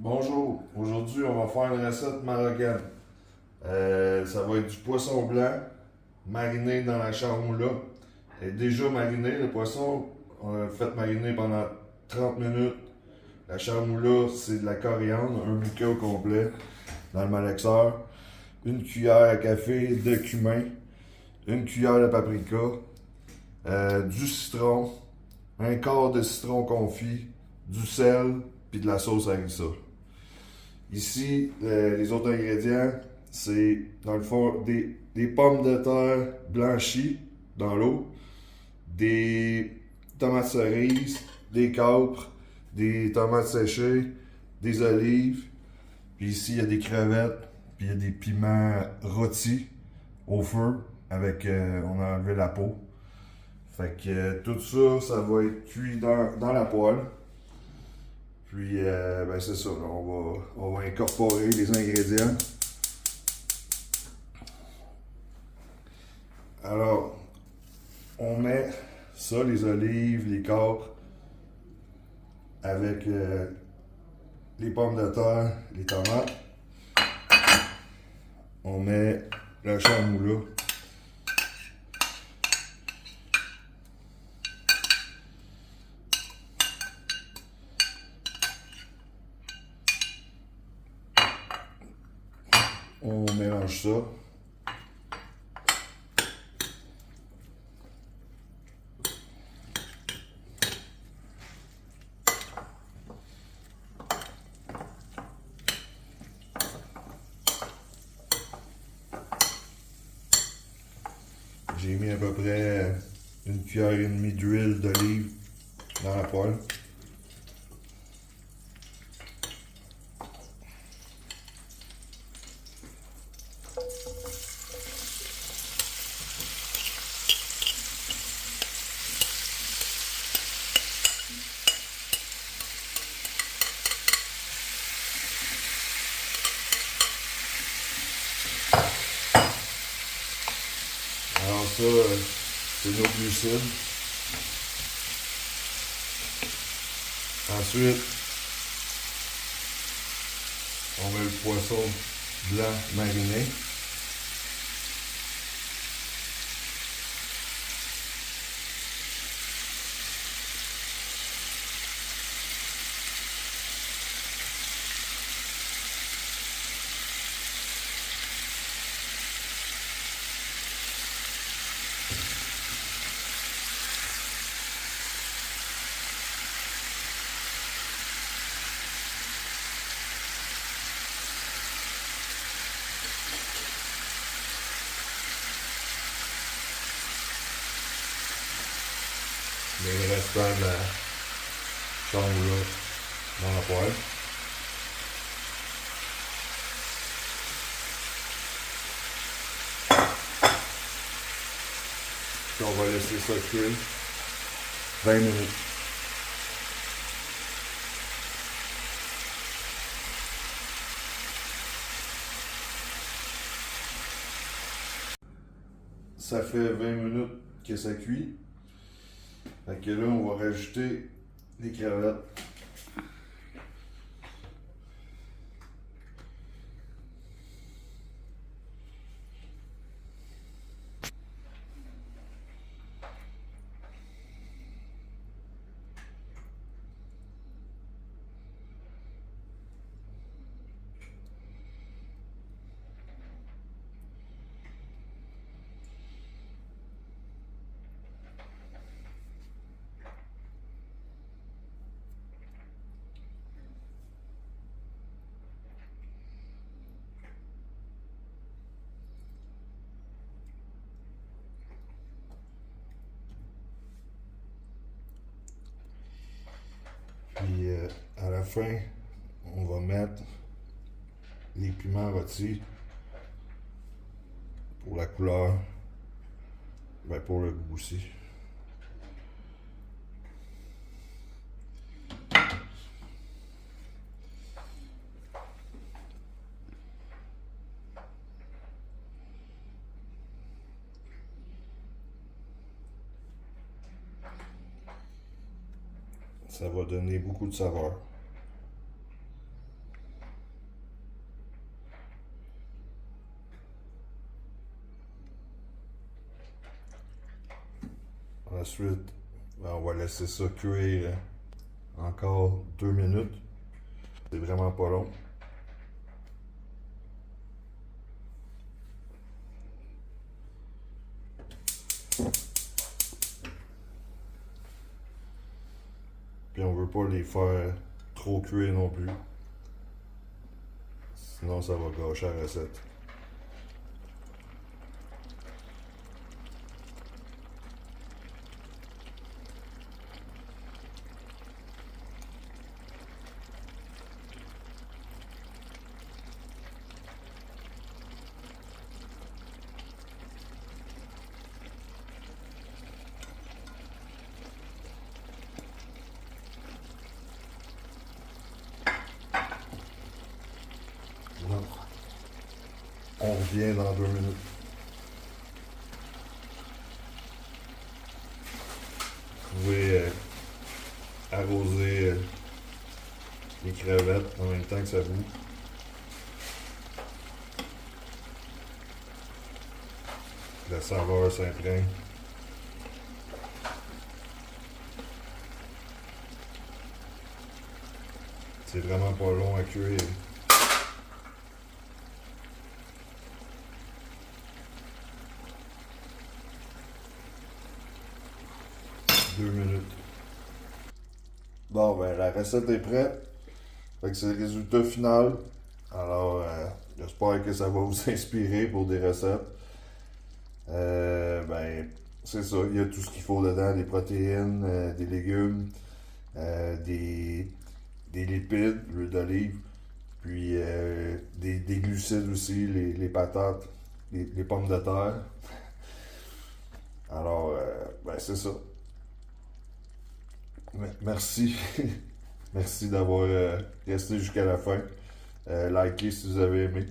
Bonjour, aujourd'hui on va faire une recette marocaine. Ça va être du poisson blanc mariné dans la charmoula. Elle est déjà mariné, le poisson, on l'a fait mariner pendant 30 minutes. La charmoula, c'est de la coriandre, un bouquet au complet dans le malaxeur, une cuillère à café de cumin, une cuillère de paprika, du citron, un quart de citron confit, du sel, puis de la sauce harissa. Ici, les autres ingrédients, c'est dans le fond des pommes de terre blanchies dans l'eau, des tomates cerises, des capres, des tomates séchées, des olives. Puis ici, il y a des crevettes, puis il y a des piments rôtis au feu avec, on a enlevé la peau. Fait que tout ça, ça va être cuit dans la poêle. Puis, ben c'est ça, là, on va incorporer les ingrédients. Alors, on met ça, les olives, les capres, avec les pommes de terre, les tomates. On met le charmoula. On mélange ça. J'ai mis à peu près une cuillère et demie d'huile d'olive dans la poêle. Alors ça, c'est nos glucides. Ensuite, on met le poisson blanc mariné. Le restant de la charmoula dans la poêle. Puis on va laisser ça cuire 20 minutes. Ça fait 20 minutes que ça cuit. Fait que là, on va rajouter les crevettes. Puis à la fin, on va mettre les piments rôtis pour la couleur, ben pour le goût aussi. Ça va donner beaucoup de saveur. Ensuite, ben, on va laisser ça cuire encore 2 minutes. C'est vraiment pas long. Puis on veut pas les faire trop cuire non plus. Sinon ça va gâcher la recette. Donc, on revient dans 2 minutes. Vous pouvez arroser les crevettes en même temps que ça bout. La saveur s'imprègne. C'est vraiment pas long à cuire. Deux minutes. Bon, ben la recette est prête. Fait que c'est le résultat final. Alors, j'espère que ça va vous inspirer pour des recettes. Ben, c'est ça. Il y a tout ce qu'il faut dedans, des protéines, des légumes, des lipides, l'huile d'olive, puis des glucides aussi, les patates, les pommes de terre. Alors, ben c'est ça. Merci. Merci d'avoir resté jusqu'à la fin. Likez si vous avez aimé.